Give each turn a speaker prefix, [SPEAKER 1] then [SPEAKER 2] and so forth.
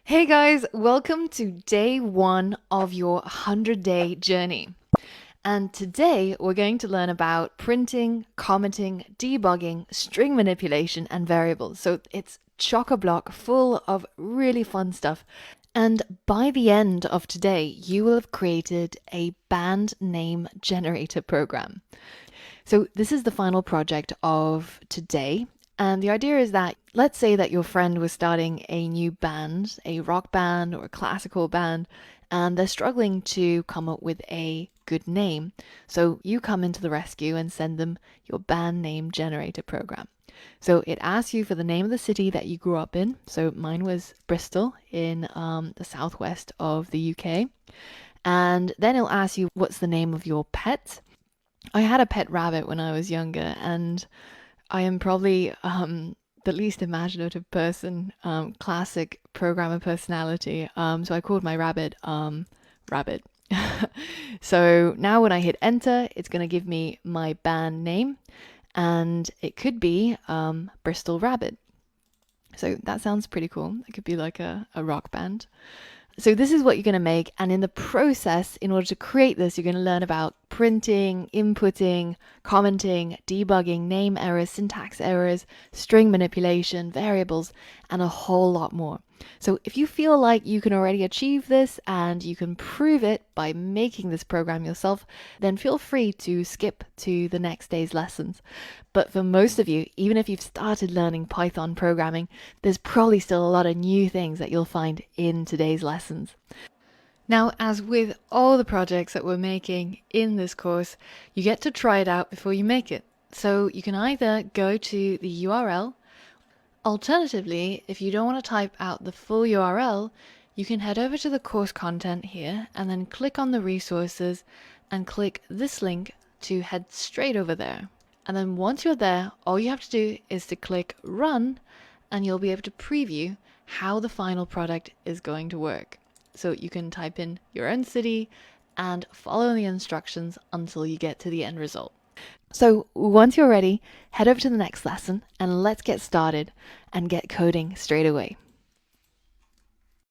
[SPEAKER 1] Hey guys, welcome to day one of your 100-day journey. And today we're going to learn about printing, commenting, debugging, string manipulation, and variables. So it's chock-a-block full of really fun stuff. And by the end of today, you will have created a band name generator program. So this is the final project of today. And the idea is that, let's say that your friend was starting a new band, a rock band or a classical band, and they're struggling to come up with a good name. So you come into the rescue and send them your band name generator program. So it asks you for the name of the city that you grew up in. So mine was Bristol in the southwest of the UK. And then it'll ask you what's the name of your pet. I had a pet rabbit when I was younger, and I am probably the least imaginative person, classic programmer personality. So I called my rabbit Rabbit. So now when I hit enter, it's going to give me my band name, and it could be Bristol Rabbit. So that sounds pretty cool. It could be like a rock band. So this is what you're going to make, and in the process, in order to create this, you're going to learn about printing, inputting, commenting, debugging, name errors, syntax errors, string manipulation, variables, and a whole lot more. So if you feel like you can already achieve this and you can prove it by making this program yourself, then feel free to skip to the next day's lessons. But for most of you, even if you've started learning Python programming, there's probably still a lot of new things that you'll find in today's lessons. Now, as with all the projects that we're making in this course, you get to try it out before you make it. So you can either go to the URL. Alternatively, if you don't want to type out the full URL, you can head over to the course content here and then click on the resources and click this link to head straight over there. And then once you're there, all you have to do is to click run, and you'll be able to preview how the final product is going to work. So you can type in your own city and follow the instructions until you get to the end result. So once you're ready, head over to the next lesson and let's get started and get coding straight away.